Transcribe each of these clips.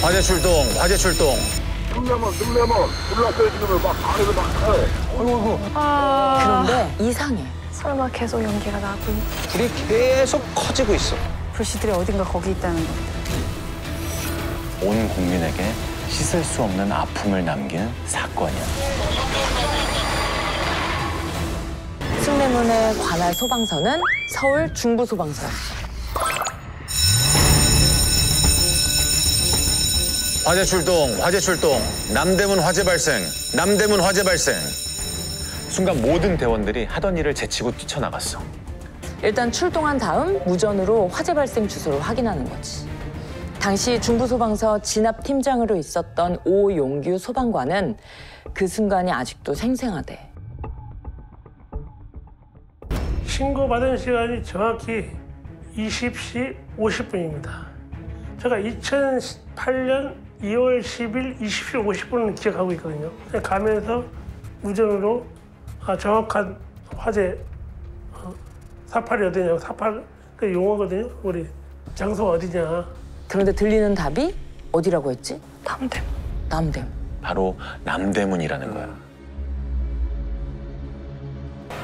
화재 출동, 화재 출동. 능ля만 불났어요. 지금 막 안에서 막 해. 아이고. 그런데 이상해. 설마 계속 연기가 나고 불이 계속 커지고 있어. 불씨들이 어딘가 거기 있다는 거. 온 국민에게 씻을 수 없는 아픔을 남기는 사건이야. 숭례문에 관할 소방서는 서울 중부소방서였어. 화재 출동, 화재 출동. 남대문 화재 발생, 남대문 화재 발생. 순간 모든 대원들이 하던 일을 제치고 뛰쳐나갔어. 일단 출동한 다음 무전으로 화재 발생 주소를 확인하는 거지. 당시 중부소방서 진압팀장으로 있었던 오용규 소방관은 그 순간이 아직도 생생하대. 신고받은 시간이 정확히 20시 50분입니다. 제가 2008년 2월 10일 20시 50분을 기억하고 있거든요. 가면서 무전으로 정확한 화재 사팔이 어디냐, 사팔 그 용어거든요. 우리 장소가 어디냐. 그런데 들리는 답이 어디라고 했지? 남대. 남대문. 바로 남대문이라는 거야.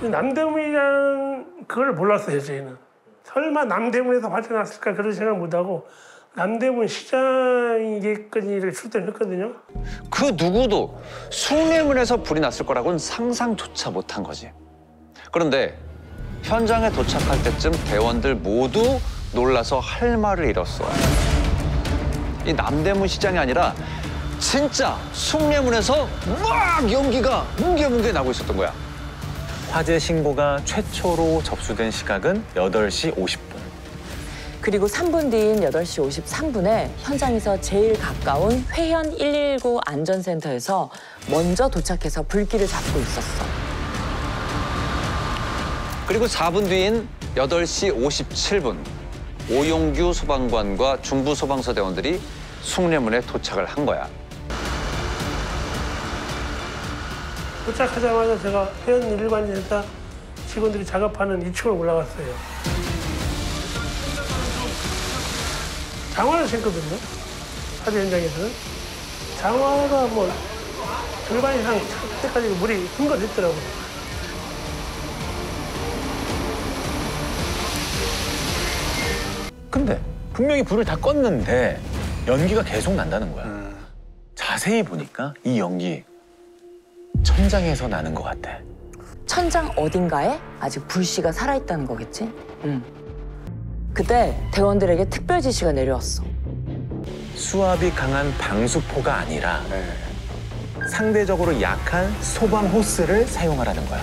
남대문이라는 그걸 몰랐어요, 저희는. 설마 남대문에서 화재 났을까 그런 생각 못하고 남대문 시장이겠거니를 출동했거든요. 그 누구도 숭례문에서 불이 났을 거라고는 상상조차 못한 거지. 그런데 현장에 도착할 때쯤 대원들 모두 놀라서 할 말을 잃었어. 이 남대문 시장이 아니라 진짜 숭례문에서 막 연기가 뭉게뭉게 나고 있었던 거야. 화재 신고가 최초로 접수된 시각은 8시 50분. 그리고 3분 뒤인 8시 53분에 현장에서 제일 가까운 회현 119 안전센터에서 먼저 도착해서 불길을 잡고 있었어. 그리고 4분 뒤인 8시 57분 오용규 소방관과 중부소방서 대원들이 숭례문에 도착을 한 거야. 도착하자마자 제가 회원 1관에서 직원들이 작업하는 2층으로 올라갔어요. 장화를 신거든요. 화재 현장에서는. 장화가 뭐 절반 이상 찰 때까지 물이 흥건했더라고요. 근데 분명히 불을 다 껐는데 연기가 계속 난다는 거야. 자세히 보니까 이 연기 천장에서 나는 것 같아. 천장 어딘가에 아직 불씨가 살아있다는 거겠지? 응. 그때 대원들에게 특별 지시가 내려왔어. 수압이 강한 방수포가 아니라 상대적으로 약한 소방 호스를 사용하라는 거야.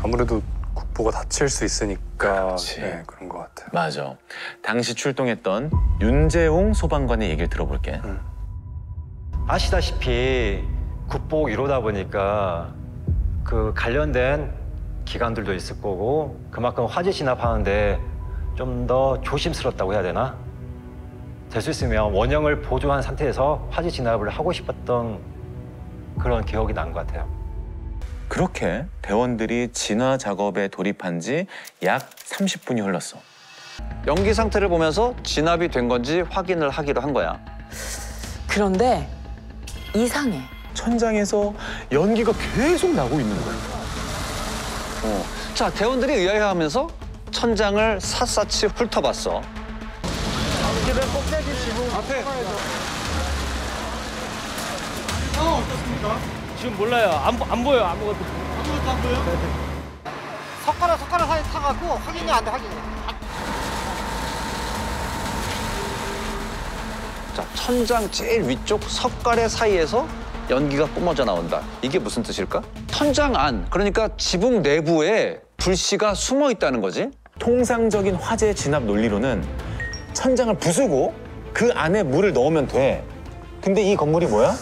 아무래도 국보가 다칠 수 있으니까 그렇지. 그런 것 같아요. 맞아. 당시 출동했던 윤재홍 소방관의 얘기를 들어볼게. 아시다시피 국보 1호다 보니까 그 관련된 기관들도 있을 거고 그만큼 화재 진압하는데 좀 더 조심스럽다고 해야 되나? 될 수 있으면 원형을 보조한 상태에서 화재 진압을 하고 싶었던 그런 기억이 난 것 같아요. 그렇게 대원들이 진화 작업에 돌입한 지 약 30분이 흘렀어. 연기 상태를 보면서 진압이 된 건지 확인을 하기로 한 거야. 그런데 이상해. 천장에서 연기가 계속 나고 있는 거야. 자, 대원들이 의아해하면서 천장을 샅샅이 훑어봤어. 지금 몰라요. 안 보여 아무것도. 아무것도 안 보여? 석가락 사이에 타갖고 확인이 안 돼, 확인이. 자, 천장 제일 위쪽 석가래 사이에서 연기가 뿜어져 나온다. 이게 무슨 뜻일까? 천장 안, 그러니까 지붕 내부에 불씨가 숨어 있다는 거지. 통상적인 화재 진압 논리로는 천장을 부수고 그 안에 물을 넣으면 돼. 근데 이 건물이 뭐야?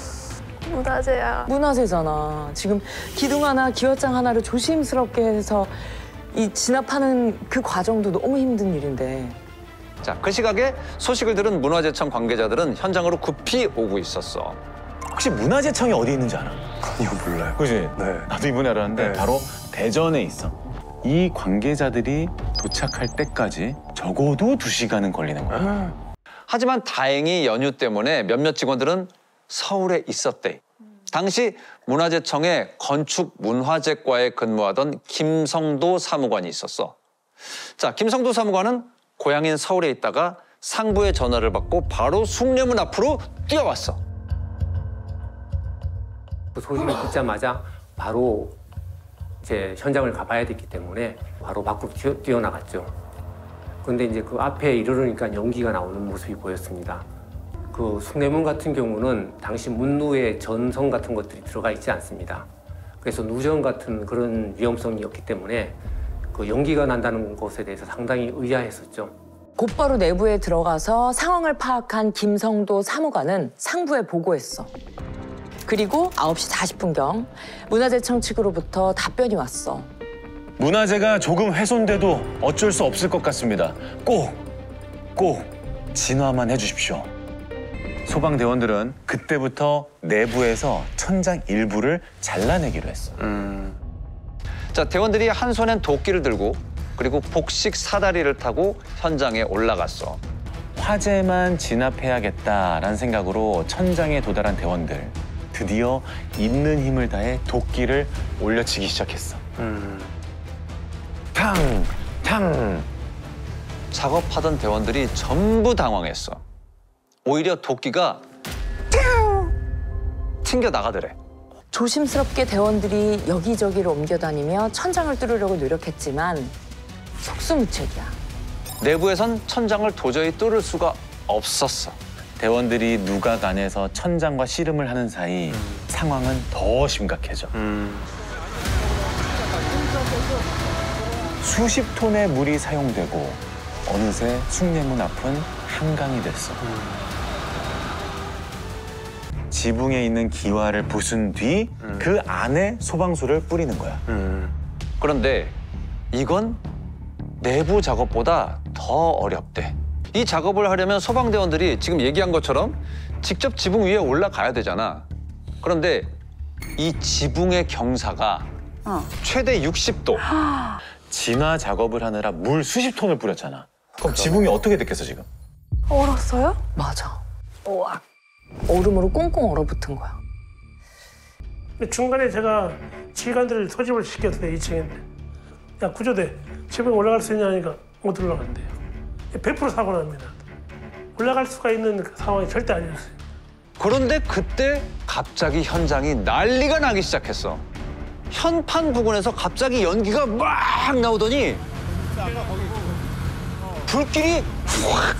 문화재야. 문화재잖아. 지금 기둥 하나, 기와장 하나를 조심스럽게 해서 이 진압하는 그 과정도 너무 힘든 일인데. 자, 그 시각에 소식을 들은 문화재청 관계자들은 현장으로 급히 오고 있었어. 혹시 문화재청이 어디 있는지 알아? 아니요, 몰라요. 그지? 네. 나도 이번에 알았는데 네. 바로 대전에 있어. 이 관계자들이 도착할 때까지 적어도 2시간은 걸리는 거야. 하지만 다행히 연휴 때문에 몇몇 직원들은 서울에 있었대. 당시 문화재청의 건축문화재과에 근무하던 김성도 사무관이 있었어. 자, 김성도 사무관은 고향인 서울에 있다가 상부의 전화를 받고 바로 숭례문 앞으로 뛰어왔어. 그 소식을 듣자마자 바로 이제 현장을 가봐야 됐기 때문에 바로 밖으로 뛰어나갔죠. 그런데 이제 그 앞에 이르르니까 연기가 나오는 모습이 보였습니다. 그 숭례문 같은 경우는 당시 문루에 전선 같은 것들이 들어가 있지 않습니다. 그래서 누전 같은 그런 위험성이었기 때문에 그 연기가 난다는 것에 대해서 상당히 의아했었죠. 곧바로 내부에 들어가서 상황을 파악한 김성도 사무관은 상부에 보고했어. 그리고 9시 40분경 문화재청 측으로부터 답변이 왔어. 문화재가 조금 훼손돼도 어쩔 수 없을 것 같습니다. 꼭 진화만 해주십시오. 소방대원들은 그때부터 내부에서 천장 일부를 잘라내기로 했어. 자, 대원들이 한 손엔 도끼를 들고 그리고 복식 사다리를 타고 현장에 올라갔어. 화재만 진압해야겠다라는 생각으로 천장에 도달한 대원들. 드디어 있는 힘을 다해 도끼를 올려치기 시작했어. 탕! 작업하던 대원들이 전부 당황했어. 오히려 도끼가 튕겨 나가더래. 조심스럽게 대원들이 여기저기를 옮겨다니며 천장을 뚫으려고 노력했지만 속수무책이야. 내부에선 천장을 도저히 뚫을 수가 없었어. 대원들이 누각 안에서 천장과 씨름을 하는 사이 상황은 더 심각해져. 수십 톤의 물이 사용되고 어느새 숭례문 앞은 한강이 됐어. 지붕에 있는 기와를 부순 뒤 그 안에 소방수를 뿌리는 거야. 그런데 이건 내부 작업보다 더 어렵대. 이 작업을 하려면 소방대원들이 지금 얘기한 것처럼 직접 지붕 위에 올라가야 되잖아. 그런데 이 지붕의 경사가 최대 60도. 진화 작업을 하느라 물 수십 톤을 뿌렸잖아. 그럼 지붕이 어떻게 됐겠어 지금? 얼었어요? 맞아. 얼음으로 꽁꽁 얼어붙은 거야. 중간에 제가 지휘관들을 소집을 시켰어요. 2층에. 야, 구조대, 지붕에 올라갈 수 있냐니까 못 올라간대요. 100% 사고 납니다. 올라갈 수가 있는 그 상황이 절대 아니었어요. 그런데 그때 갑자기 현장이 난리가 나기 시작했어. 현판 부근에서 갑자기 연기가 막 나오더니 불길이 확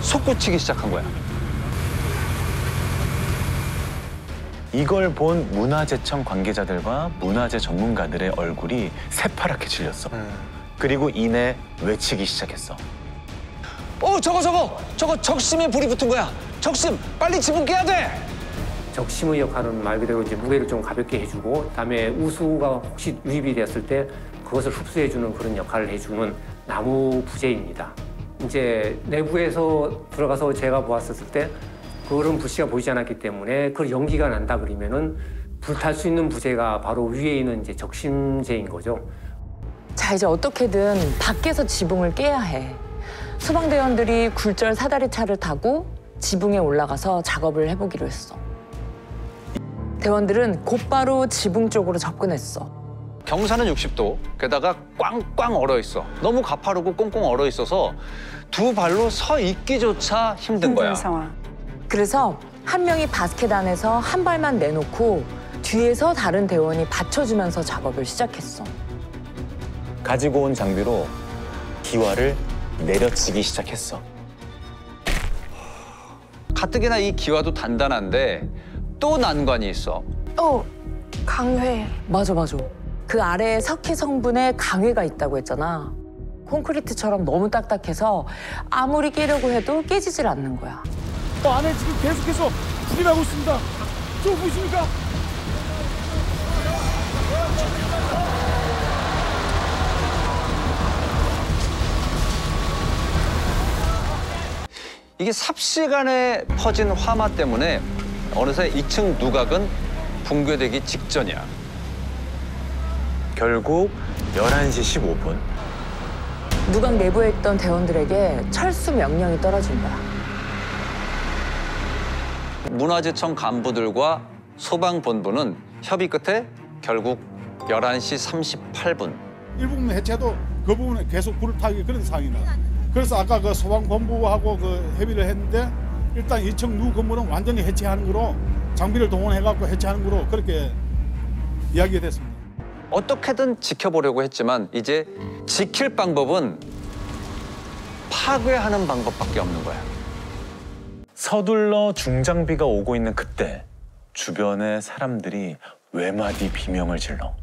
솟구치기 시작한 거야. 이걸 본 문화재청 관계자들과 문화재 전문가들의 얼굴이 새파랗게 질렸어. 그리고 이내 외치기 시작했어. 저거 적심에 불이 붙은 거야. 적심, 빨리 지붕 깨야 돼. 적심의 역할은 말 그대로 이제 무게를 좀 가볍게 해주고, 그다음에 우수가 혹시 유입이 되었을 때 그것을 흡수해주는 그런 역할을 해주는 나무 부재입니다. 이제 내부에서 들어가서 제가 보았었을 때 그런 불씨가 보이지 않았기 때문에 그 연기가 난다 그러면은 불탈 수 있는 부재가 바로 위에 있는 이제 적심재인 거죠. 자, 이제 어떻게든 밖에서 지붕을 깨야 해. 소방대원들이 굴절 사다리 차를 타고 지붕에 올라가서 작업을 해보기로 했어. 대원들은 곧바로 지붕 쪽으로 접근했어. 경사는 60도, 게다가 꽝꽝 얼어 있어. 너무 가파르고 꽁꽁 얼어 있어서 두 발로 서 있기조차 힘든 거야. 상황. 그래서 한 명이 바스켓 안에서 한 발만 내놓고 뒤에서 다른 대원이 받쳐주면서 작업을 시작했어. 가지고 온 장비로 기와를 내려치기 시작했어. 가뜩이나 이 기와도 단단한데 또 난관이 있어. 강회. 맞아. 그 아래에 석회 성분의 강회가 있다고 했잖아. 콘크리트처럼 너무 딱딱해서 아무리 깨려고 해도 깨지질 않는 거야. 안에 지금 계속해서 불이 나고 있습니다. 저 보이십니까? 이게 삽시간에 퍼진 화마 때문에 어느새 2층 누각은 붕괴되기 직전이야. 결국 11시 15분. 누각 내부에 있던 대원들에게 철수 명령이 떨어진 거야. 문화재청 간부들과 소방본부는 협의 끝에 결국 11시 38분. 일부분 해체도 그 부분에 계속 불을 타기 그런 상황이다. 그래서 아까 그 소방본부하고 그 협의를 했는데 일단 2층 누 건물은 완전히 해체하는 거로 장비를 동원해갖고 해체하는 거로 그렇게 이야기가 됐습니다. 어떻게든 지켜보려고 했지만 이제 지킬 방법은 파괴하는 방법밖에 없는 거야. 서둘러 중장비가 오고 있는 그때 주변의 사람들이 외마디 비명을 질러.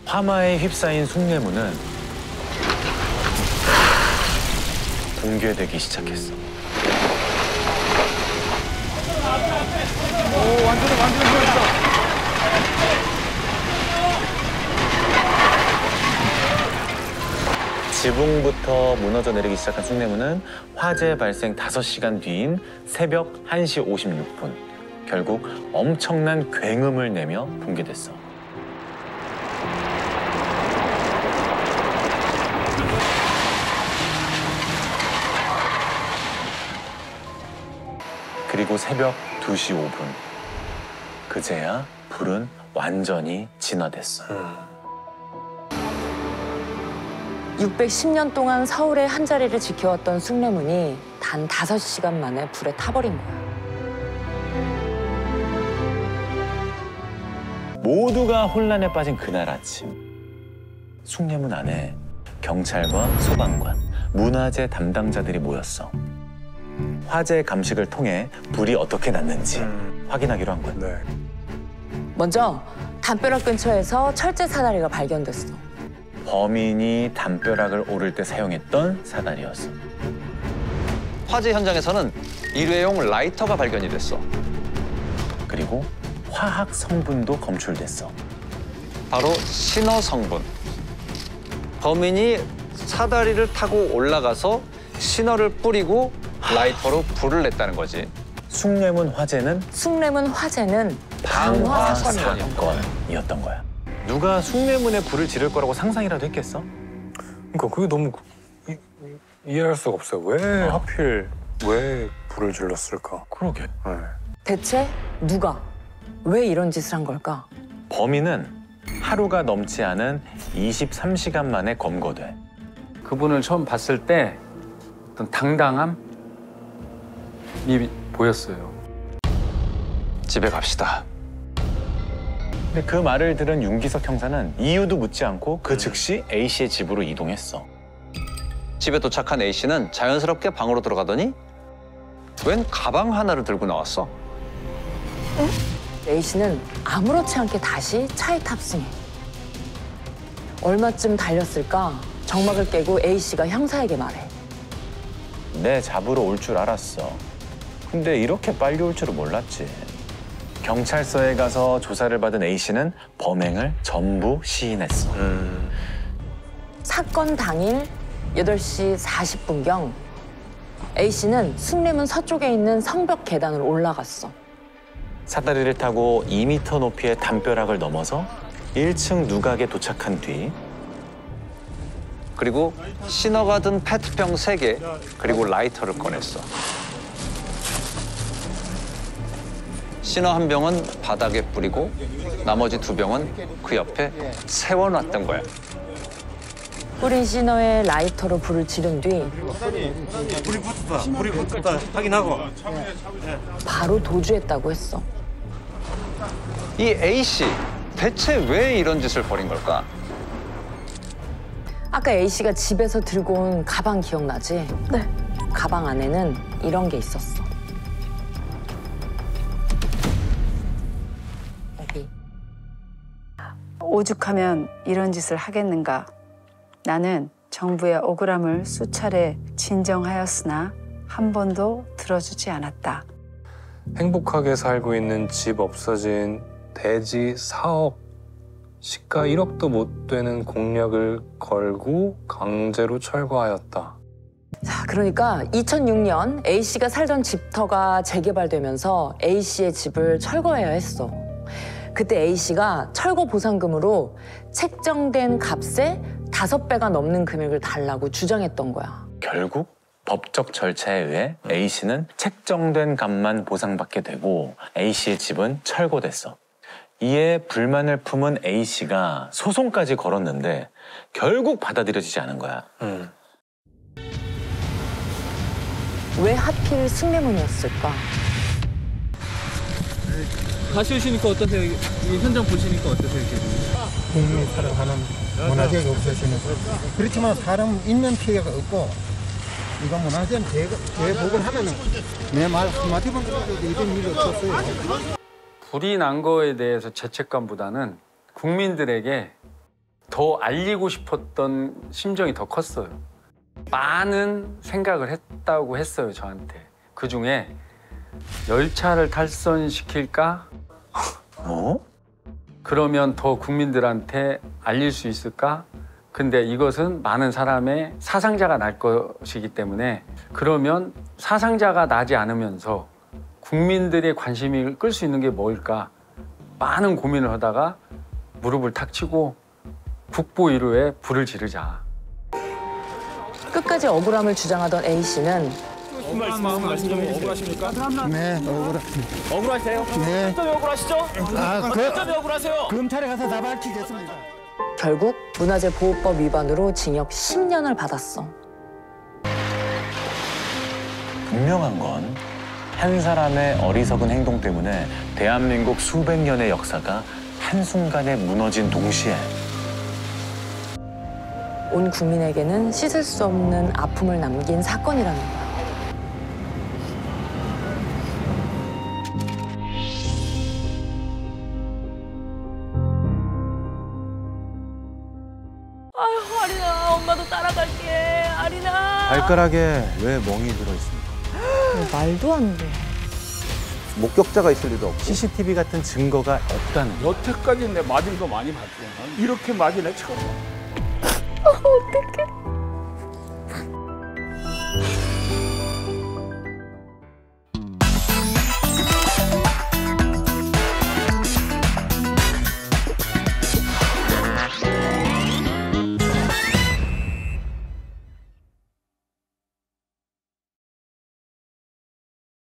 화마에 휩싸인 숭례문은 붕괴되기 시작했어. 완전히 무너졌다. 지붕부터 무너져 내리기 시작한 숭례문은 화재 발생 5시간 뒤인 새벽 1시 56분 결국 엄청난 굉음을 내며 붕괴됐어. 그리고 새벽 2시 5분 그제야 불은 완전히 진화됐어. 610년 동안 서울의 한자리를 지켜왔던 숭례문이 단 5시간 만에 불에 타버린 거야. 모두가 혼란에 빠진 그날 아침 숭례문 안에 경찰과 소방관, 문화재 담당자들이 모였어. 화재 감식을 통해 불이 어떻게 났는지 확인하기로 한 거야. 네. 먼저 담벼락 근처에서 철제 사다리가 발견됐어. 범인이 담벼락을 오를 때 사용했던 사다리였어. 화재 현장에서는 일회용 라이터가 발견이 됐어. 그리고 화학 성분도 검출됐어. 바로 신어 성분. 범인이 사다리를 타고 올라가서 신어를 뿌리고 라이터로 불을 냈다는 거지. 숭례문 화재는 방화사건이었던 거야. 누가 숭례문에 불을 지를 거라고 상상이라도 했겠어? 그러니까 그게 너무 이해할 수가 없어요. 왜 하필 왜 불을 질렀을까? 그러게. 네. 대체 누가? 왜 이런 짓을 한 걸까? 범인은 하루가 넘지 않은 23시간 만에 검거돼. 그분을 처음 봤을 때 어떤 당당함이 보였어요. 집에 갑시다. 근데 그 말을 들은 윤기석 형사는 이유도 묻지 않고 그 즉시 A씨의 집으로 이동했어. 집에 도착한 A씨는 자연스럽게 방으로 들어가더니 웬 가방 하나를 들고 나왔어. A씨는 아무렇지 않게 다시 차에 탑승해. 얼마쯤 달렸을까? 정막을 깨고 A씨가 형사에게 말해. 내 잡으러 올 줄 알았어. 근데 이렇게 빨리 올 줄은 몰랐지. 경찰서에 가서 조사를 받은 A씨는 범행을 전부 시인했어. 사건 당일 8시 40분경 A씨는 숭례문 서쪽에 있는 성벽 계단을 올라갔어. 사다리를 타고 2m 높이의 담벼락을 넘어서 1층 누각에 도착한 뒤 그리고 신어가 든 페트병 3개 그리고 라이터를 꺼냈어. 신어 한 병은 바닥에 뿌리고 나머지 2병은 그 옆에 세워놨던 거야. 뿌린 신어에 라이터로 불을 지른 뒤 불이 붙었다 확인하고 바로 도주했다고 했어. 이 A씨 대체 왜 이런 짓을 벌인 걸까? 아까 A씨가 집에서 들고 온 가방 기억나지? 네. 가방 안에는 이런 게 있었어. 여기. 오죽하면 이런 짓을 하겠는가. 나는 정부의 억울함을 수차례 진정하였으나 한 번도 들어주지 않았다. 행복하게 살고 있는 집 없어진 대지 4억, 시가 1억도 못 되는 공약을 걸고 강제로 철거하였다. 자, 그러니까 2006년 A씨가 살던 집터가 재개발되면서 A씨의 집을 철거해야 했어. 그때 A씨가 철거 보상금으로 책정된 값의 5배가 넘는 금액을 달라고 주장했던 거야. 결국 법적 절차에 의해 A씨는 책정된 값만 보상받게 되고 A씨의 집은 철거됐어. 이에 불만을 품은 A씨가 소송까지 걸었는데 결국 받아들여지지 않은 거야. 왜 하필 승례문이었을까? 다시 오시니까 어떠세요? 이 현장 보시니까 어떠세요? 국민이 사랑하는 문화재가 없어지는 거. 그렇지만 사람 인명 피해가 없고 이거 문화재는 대복을 하면은 내 말 한마디만 들어도 이런 일이 없었어요. 불이 난 거에 대해서 죄책감보다는 국민들에게 더 알리고 싶었던 심정이 더 컸어요. 많은 생각을 했다고 했어요, 저한테. 그중에 열차를 탈선시킬까? 그러면 더 국민들한테 알릴 수 있을까? 근데 이것은 많은 사람의 사상자가 날 것이기 때문에 그러면 사상자가 나지 않으면서 국민들의 관심을 끌 수 있는 게 뭘까? 많은 고민을 하다가 무릎을 탁 치고 국보 1호에 불을 지르자. 끝까지 억울함을 주장하던 A씨는 억울한 마음 말씀 좀 억울하십니까? 네, 억울합니다. 억울하세요? 네. 어떤 왜 억울하시죠? 어떤 왜 억울하세요? 검찰에 가서 다 밝히겠습니다. 결국 문화재보호법 위반으로 징역 10년을 받았어. 분명한 건 한 사람의 어리석은 행동 때문에 대한민국 수백 년의 역사가 한순간에 무너진 동시에 온 국민에게는 씻을 수 없는 아픔을 남긴 사건이라는 거야. 아유, 아리나, 엄마도 따라갈게. 아리나. 발가락에 왜 멍이 들어있습니까? 말도 안 돼. 목격자가 있을 리도 없고 CCTV 같은 증거가 없다는 거. 여태까지 내 맞은 거 많이 봤지. 이렇게 맞은 애 처음 봐. 어떡해.